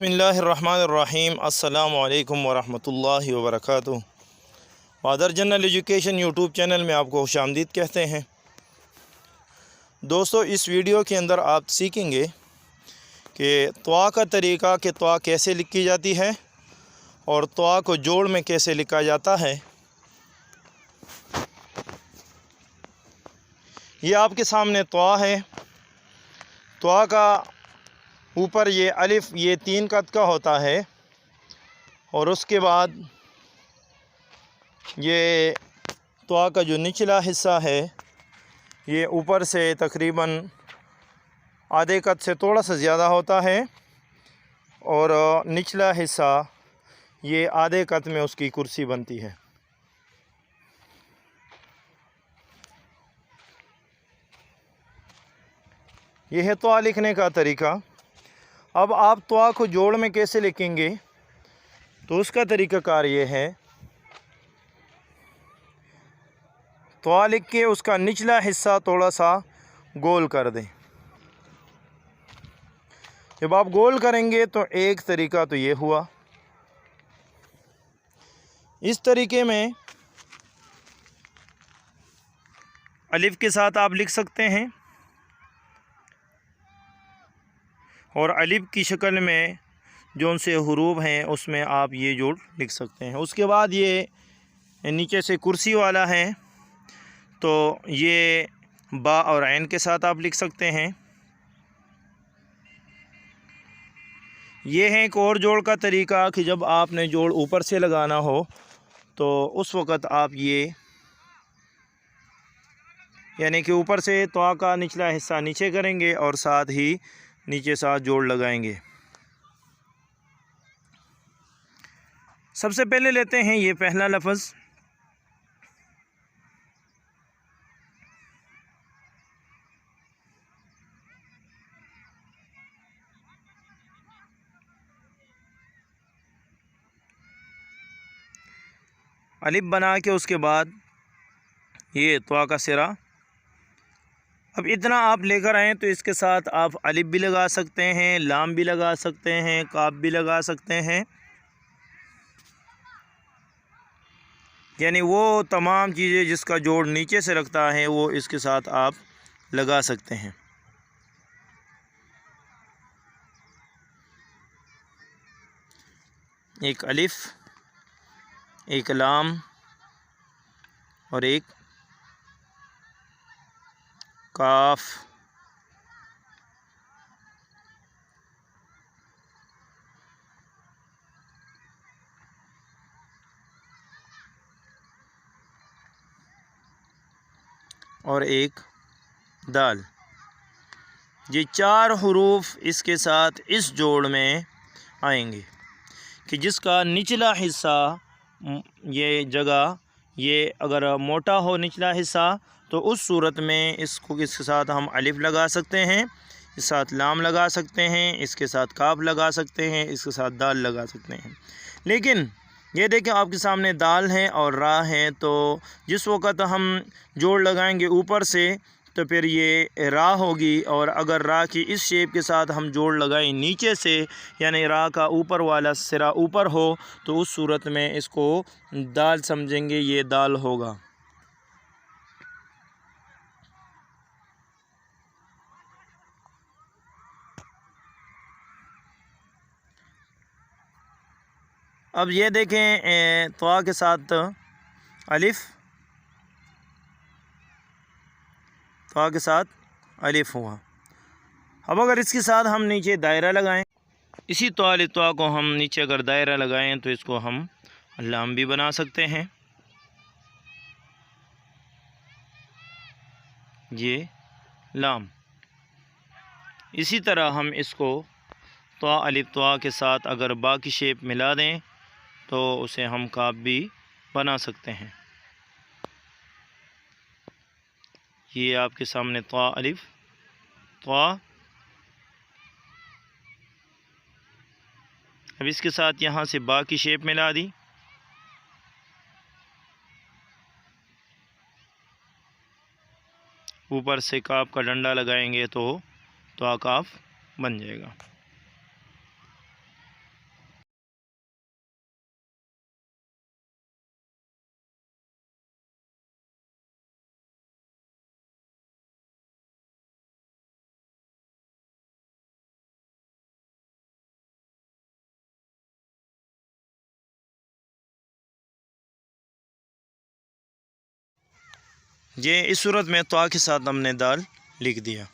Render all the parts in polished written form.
बिस्मिल्लाहिर्रहमानिर्रहीम अस्सलामु अलैकुम वरहमतुल्लाहि वबरकातुहू। Father general education YouTube channel में आपको खुशामदीद कहते हैं। दोस्तों, इस वीडियो के अंदर आप सीखेंगे कि तवा का तरीक़ा कि तवा कैसे लिखी जाती है और तवा को जोड़ में कैसे लिखा जाता है। ये आपके सामने तवा है। तवा का ऊपर ये अलिफ ये 3 कद का होता है और उसके बाद ये तवा का जो निचला हिस्सा है ये ऊपर से तकरीबन आधे कद से थोड़ा सा ज़्यादा होता है और निचला हिस्सा ये आधे कद में उसकी कुर्सी बनती है। यह है तवा लिखने का तरीका। अब आप तवा को जोड़ में कैसे लिखेंगे तो उसका तरीक़ाकार ये है, तवा लिख के उसका निचला हिस्सा थोड़ा सा गोल कर दें। जब आप गोल करेंगे तो एक तरीका तो ये हुआ। इस तरीके में अलिफ के साथ आप लिख सकते हैं और अलिफ की शक्ल में जो उनसे हुरूफ हैं उसमें आप ये जोड़ लिख सकते हैं। उसके बाद ये नीचे से कुर्सी वाला है तो ये बा और ऐन के साथ आप लिख सकते हैं। ये है एक और जोड़ का तरीका कि जब आपने जोड़ ऊपर से लगाना हो तो उस वक़्त आप ये यानी कि ऊपर से तवा का निचला हिस्सा नीचे करेंगे और साथ ही नीचे साथ जोड़ लगाएंगे। सबसे पहले लेते हैं ये पहला लफ्ज़। अलिफ बना के उसके बाद ये तवा का सिरा। अब इतना आप लेकर आएँ तो इसके साथ आप अलिफ भी लगा सकते हैं, लाम भी लगा सकते हैं, काफ भी लगा सकते हैं, यानी वो तमाम चीज़ें जिसका जोड़ नीचे से रखता है वो इसके साथ आप लगा सकते हैं। एक अलिफ, एक लाम और एक काफ। और एक दाल। ये 4 हुरूफ इसके साथ इस जोड़ में आएंगे कि जिसका निचला हिस्सा ये जगह ये अगर मोटा हो निचला हिस्सा तो उस सूरत में इसको इसके साथ हम अलिफ लगा सकते हैं, इसके साथ लाम लगा सकते हैं, इसके साथ काफ लगा सकते हैं, इसके साथ दाल लगा सकते हैं। लेकिन ये देखें आपके सामने दाल है और रा है तो जिस वक़्त हम जोड़ लगाएंगे ऊपर से तो फिर ये रा होगी और अगर रा की इस शेप के साथ हम जोड़ लगाएं नीचे से यानी रा का ऊपर वाला सिरा ऊपर हो तो उस सूरत में इसको दाल समझेंगे, ये दाल होगा। अब ये देखें तवा के साथ अलिफ, तवा के साथ अलिफ हुआ। अब अगर इसके साथ हम नीचे दायरा लगाएं, इसी तवा को हम नीचे अगर दायरा लगाएं तो इसको हम लाम भी बना सकते हैं। ये लाम। इसी तरह हम इसको तवा अलिफ तवा के साथ अगर बाकी शेप मिला दें तो उसे हम काफ भी बना सकते हैं। ये आपके सामने तवा अलिफ तवा। अब इसके साथ यहाँ से बाकी शेप मिला दी। ऊपर से काफ का डंडा लगाएंगे तो तवा काफ बन जाएगा। ये इस सूरत में तो के साथ हमने दाल लिख दिया।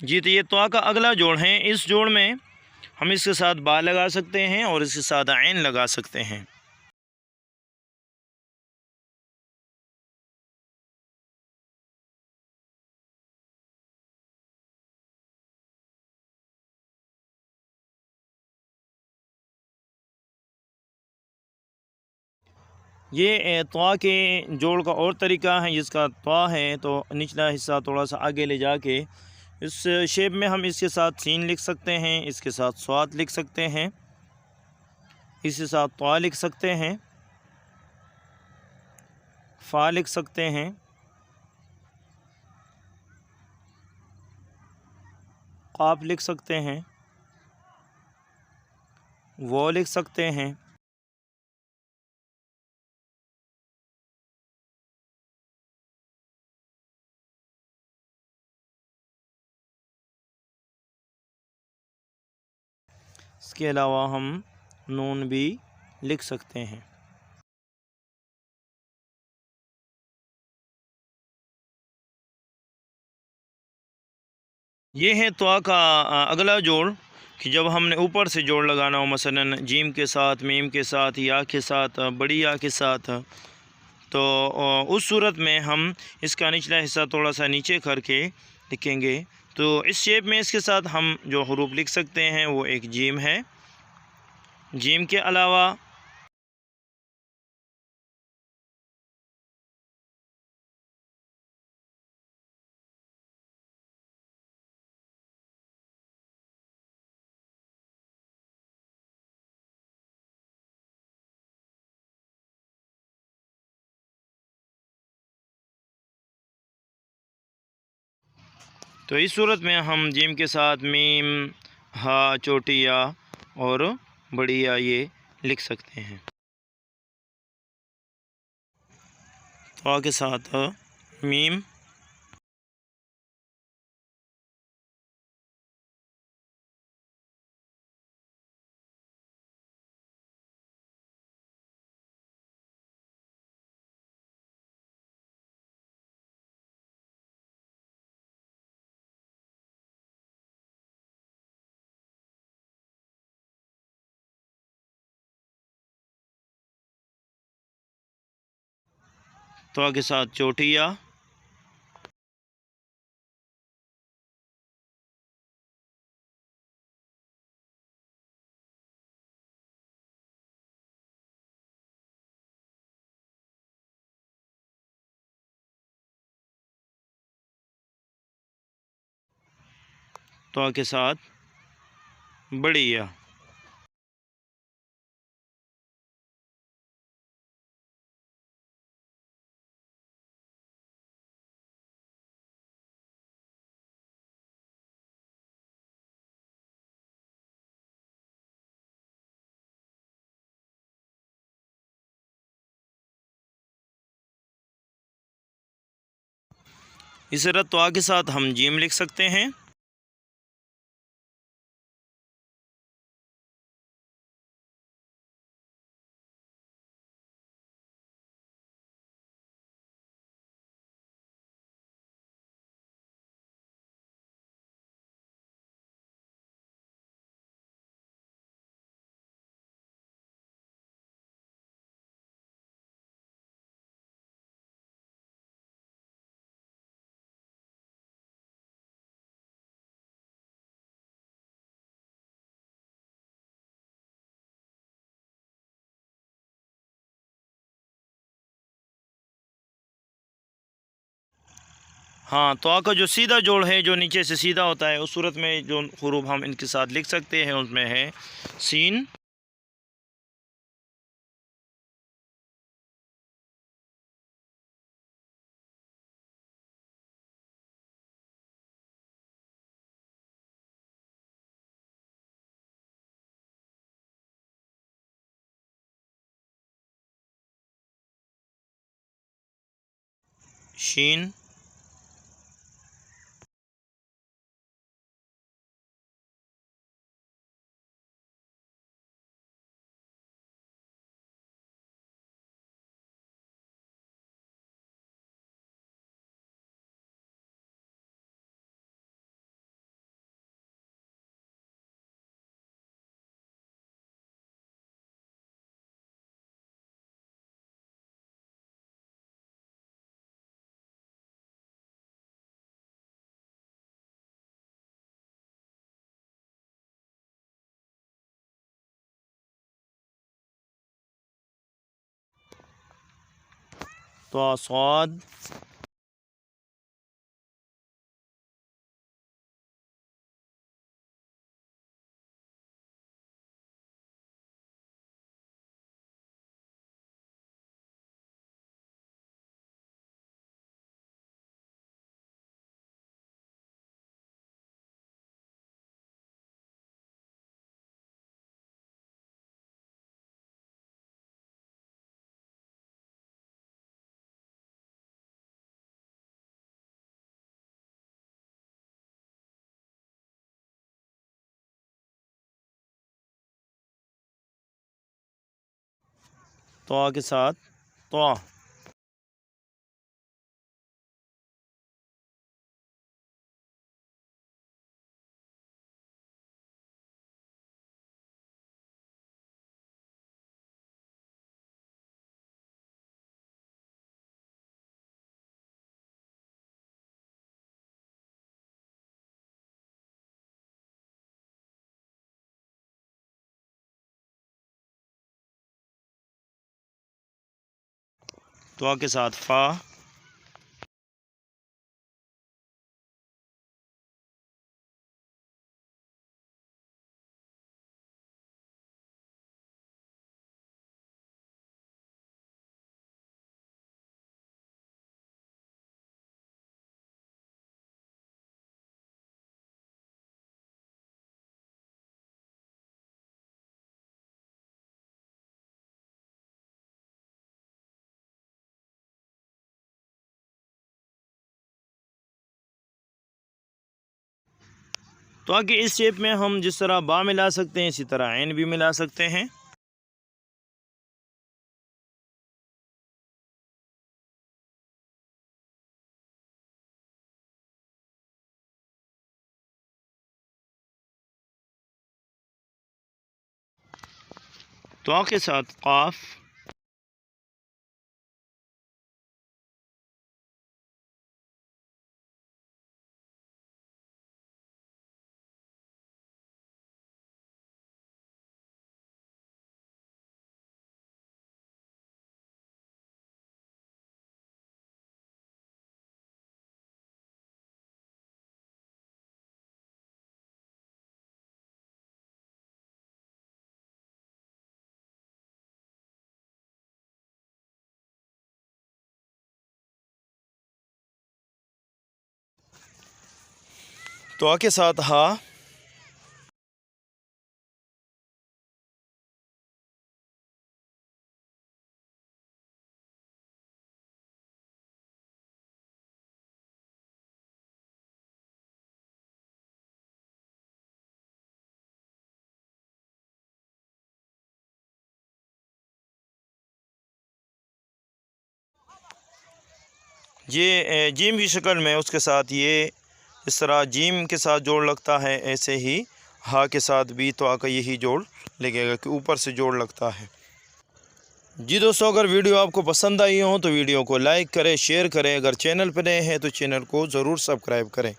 जी, तो ये तो का अगला जोड़ है। इस जोड़ में हम इसके साथ बा लगा सकते हैं और इसके साथ ऐन लगा सकते हैं। ये त्वा के जोड़ का और तरीका है। जिसका त्वा है तो निचला हिस्सा थोड़ा सा आगे ले जाके इस शेप में हम इसके साथ सीन लिख सकते हैं, इसके साथ स्वाद लिख सकते हैं, इसके साथ त्वा लिख सकते हैं, फ़ा लिख सकते हैं, क़ाफ लिख सकते हैं, वो लिख सकते हैं। इसके अलावा हम नून भी लिख सकते हैं। ये है त्वा का अगला जोड़ कि जब हमने ऊपर से जोड़ लगाना हो, मसलन जीम के साथ, मीम के साथ, या के साथ, बड़ी या के साथ, तो उस सूरत में हम इसका निचला हिस्सा थोड़ा सा नीचे करके लिखेंगे। तो इस शेप में इसके साथ हम जो हरूफ लिख सकते हैं वो एक जीम है। जीम के अलावा तो इस सूरत में हम जीम के साथ मीम, हा, छोटी या और बड़ी या ये लिख सकते हैं। तो के साथ मीम, तो के साथ चोटी या, तो के साथ बड़ी या। इस तरह तो के साथ हम जीम लिख सकते हैं। हाँ, तो का जो सीधा जोड़ है, जो नीचे से सीधा होता है, उस सूरत में जो हरूफ हम इनके साथ लिख सकते हैं उसमें है सीन, शीन, तो स्वाद, तो के साथ तो, तो के साथ फा, तो आगे इस शेप में हम जिस तरह बा मिला सकते हैं इसी तरह ऐन भी मिला सकते हैं। तो के साथ काफ, तो के साथ हा, ये जीम की शक्ल में उसके साथ ये इस तरह जीम के साथ जोड़ लगता है, ऐसे ही हा के साथ भी तो का यही जोड़ लगेगा कि ऊपर से जोड़ लगता है। जी दोस्तों, अगर वीडियो आपको पसंद आई हो तो वीडियो को लाइक करें, शेयर करें। अगर चैनल पर नए हैं तो चैनल को ज़रूर सब्सक्राइब करें।